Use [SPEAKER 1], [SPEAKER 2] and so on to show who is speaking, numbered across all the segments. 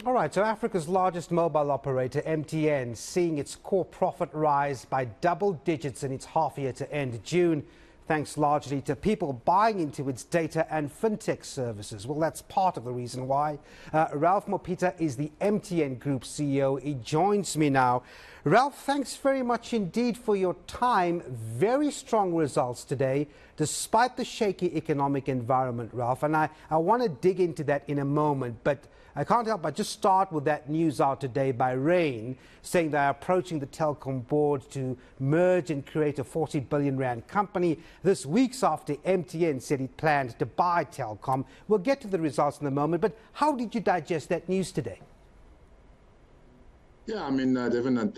[SPEAKER 1] All right, so Africa's largest mobile operator, MTN, seeing its core profit rise by double digits in its half year to end June, thanks largely to people buying into its data and fintech services. Well, that's part of the reason why. Ralph Mupita is the MTN Group CEO. He joins me now. Ralph, thanks very much indeed for your time. Very strong results today, despite the shaky economic environment, Ralph. And I want to dig into that in a moment, but I can't help but just start with that news out today by Rain, saying they're approaching the telecom board to merge and create a 40 billion rand company. This week's after MTN said it planned to buy Telkom. We'll get to the results in a moment, but how did you digest that news today?
[SPEAKER 2] Yeah, I mean, Devan,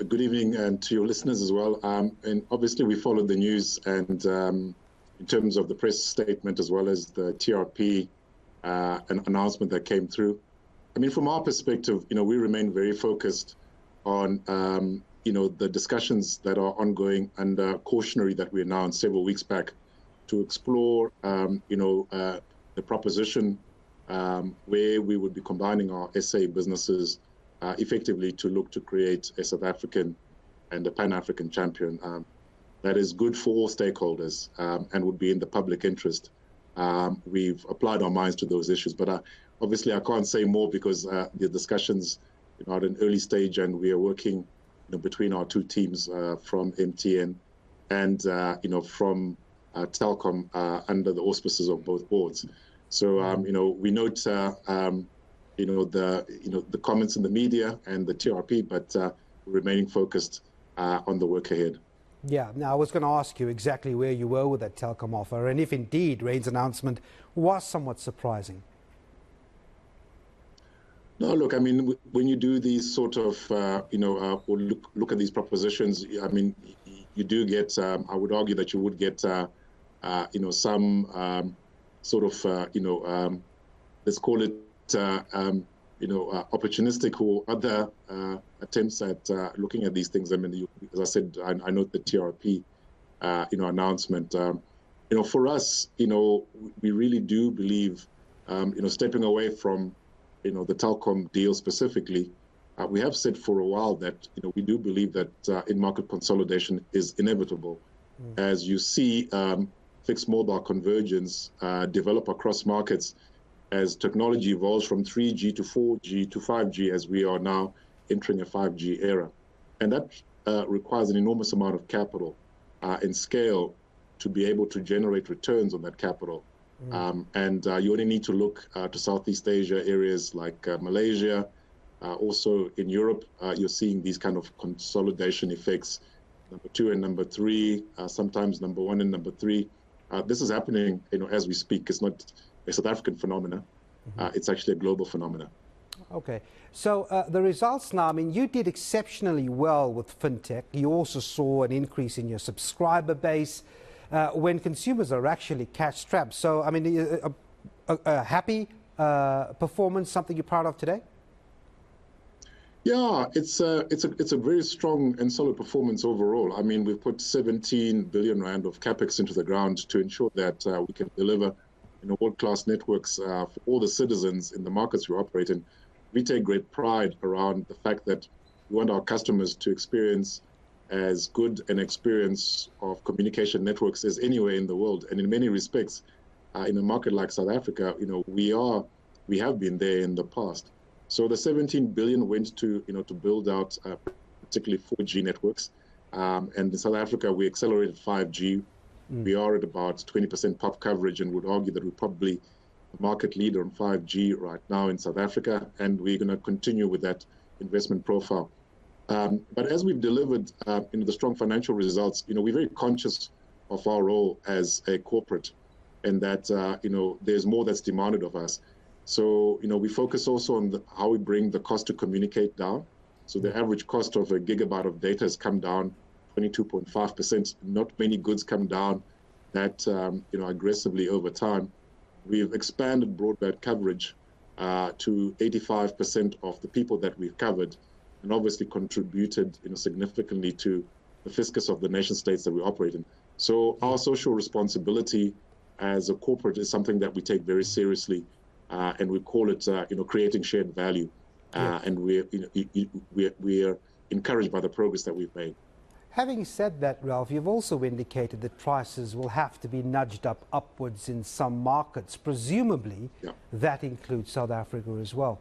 [SPEAKER 2] good evening and to your listeners as well. And obviously we followed the news, and in terms of the press statement as well as the TRP an announcement that came through. I mean, from our perspective, we remain very focused on, the discussions that are ongoing and cautionary that we announced several weeks back to explore, the proposition where we would be combining our SA businesses effectively to look to create a South African and a Pan-African champion that is good for all stakeholders and would be in the public interest. We've applied our minds to those issues, but obviously I can't say more because the discussions are at an early stage, and we are working between our two teams from MTN and from Telkom under the auspices of both boards. So we note the comments in the media and the TRP, but remaining focused on the work ahead.
[SPEAKER 1] Yeah, now I was going to ask you exactly where you were with that Telkom offer, and if indeed Rain's announcement was somewhat surprising.
[SPEAKER 2] No, look, I mean, when you do these sort of, or look at these propositions, I mean, you do get, I would argue that you would get, some sort of, let's call it, opportunistic or other attempts at looking at these things. I mean, as I said, I note the TRP, announcement. For us, we really do believe, stepping away from, the Telkom deal specifically, we have said for a while that, we do believe that in-market consolidation is inevitable. As you see fixed mobile convergence develop across markets, as technology evolves from 3G to 4G to 5G, as we are now entering a 5G era. And that requires an enormous amount of capital and scale to be able to generate returns on that capital. And you only need to look to Southeast Asia areas like Malaysia. Also in Europe, you're seeing these kind of consolidation effects, number 2 and number 3, sometimes number 1 and number 3. This is happening, as we speak. It's not a South African phenomena. It's actually a global phenomena.
[SPEAKER 1] Okay, so the results now, I mean, you did exceptionally well with fintech. You also saw an increase in your subscriber base when consumers are actually cash-strapped. So, I mean, a happy performance, something you're proud of today?
[SPEAKER 2] Yeah, it's a very strong and solid performance overall. I mean, we've put 17 billion rand of capex into the ground to ensure that we can deliver world-class networks for all the citizens in the markets we operate in. We take great pride around the fact that we want our customers to experience as good an experience of communication networks as anywhere in the world. And in many respects, in a market like South Africa, we have been there in the past. So the 17 billion went to, to build out particularly 4G networks. And in South Africa, we accelerated 5G. We are at about 20% pop coverage, and would argue that we're probably the market leader on 5G right now in South Africa, and we're going to continue with that investment profile. But as we've delivered the strong financial results, we're very conscious of our role as a corporate, and that there's more that's demanded of us. So we focus also on how we bring the cost to communicate down. So the average cost of a gigabyte of data has come down 22.5%. Not many goods come down that aggressively over time. We've expanded broadband coverage to 85% of the people that we've covered, and obviously contributed significantly to the fiscus of the nation states that we operate in. So our social responsibility as a corporate is something that we take very seriously, and we call it creating shared value. And we're encouraged by the progress that we've made.
[SPEAKER 1] Having said that, Ralph, you've also indicated that prices will have to be nudged upwards in some markets. Presumably, that includes South Africa as well.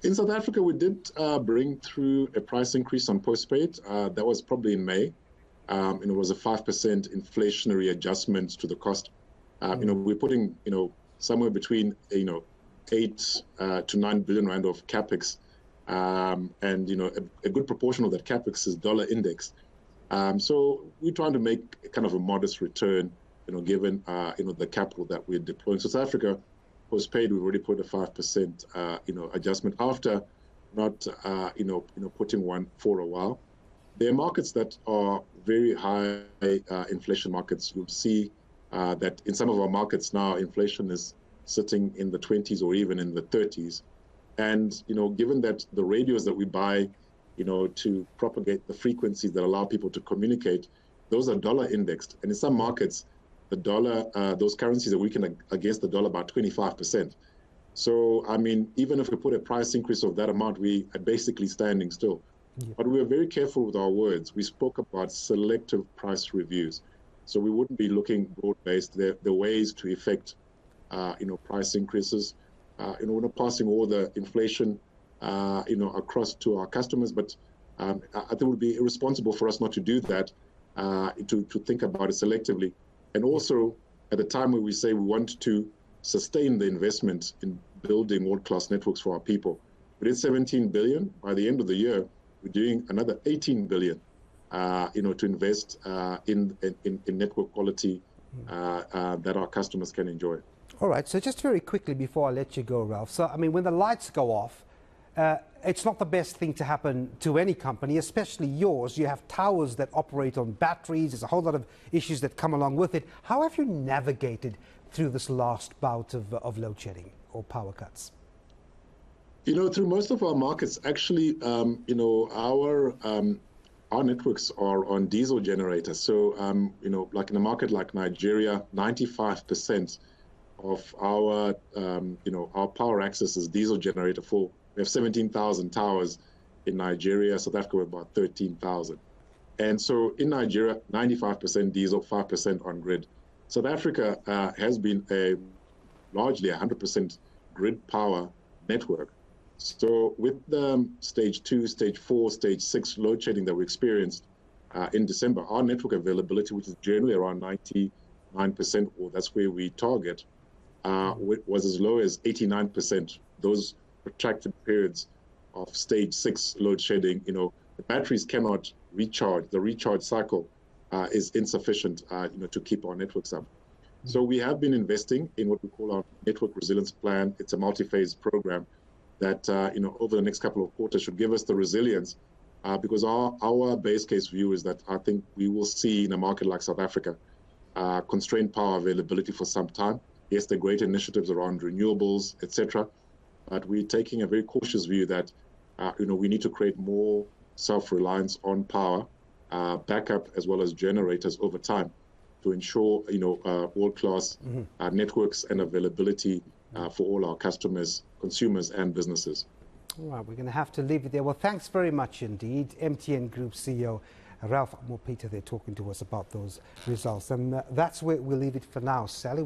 [SPEAKER 2] In South Africa, we did bring through a price increase on postpaid. That was probably in May. And it was a 5% inflationary adjustment to the cost. We're putting, somewhere between, 8 to 9 billion rand of capex. And, a good proportion of that capex is dollar indexed. So we're trying to make kind of a modest return, given, the capital that we're deploying. So South Africa, postpaid, we've already put a 5%, adjustment after not, putting one for a while. There are markets that are very high inflation markets. You'll see that in some of our markets now, inflation is sitting in the 20s or even in the 30s. And, given that the radios that we buy, to propagate the frequencies that allow people to communicate, those are dollar indexed. And in some markets, the dollar, those currencies are weakened against the dollar by 25%. So, even if we put a price increase of that amount, we are basically standing still. But we are very careful with our words. We spoke about selective price reviews. So we wouldn't be looking broad-based. There are ways to effect, price increases. We're not passing all the inflation, across to our customers. But I think it would be irresponsible for us not to do that, to think about it selectively. And also, at the time where we say we want to sustain the investment in building world-class networks for our people, we did 17 billion. By the end of the year, we're doing another 18 billion, to invest in network quality that our customers can enjoy.
[SPEAKER 1] All right. So just very quickly before I let you go, Ralph. So, when the lights go off, it's not the best thing to happen to any company, especially yours. You have towers that operate on batteries. There's a whole lot of issues that come along with it. How have you navigated through this last bout of load shedding or power cuts?
[SPEAKER 2] Through most of our markets, actually, our networks are on diesel generators. So, like in a market like Nigeria, 95% of our, our power access is diesel generator full. We have 17,000 towers in Nigeria. South Africa, about 13,000. And so in Nigeria, 95% diesel, 5% on grid. South Africa has been largely 100% grid power network. So with the stage 2, stage 4, stage 6 load shedding that we experienced in December, our network availability, which is generally around 99%, or that's where we target, was as low as 89%. Those protracted periods of stage 6 load shedding, the batteries cannot recharge. The recharge cycle is insufficient, to keep our networks up. So we have been investing in what we call our network resilience plan. It's a multi-phase program that, over the next couple of quarters should give us the resilience, because our base case view is that I think we will see in a market like South Africa, constrained power availability for some time. Yes, there are great initiatives around renewables, etc. But we're taking a very cautious view that, we need to create more self-reliance on power, backup as well as generators over time to ensure, world-class networks and availability for all our customers, consumers and businesses.
[SPEAKER 1] All right, we're going to have to leave it there. Well, thanks very much indeed. MTN Group CEO Ralph Mupita there talking to us about those results. And that's where we'll leave it for now. Sally,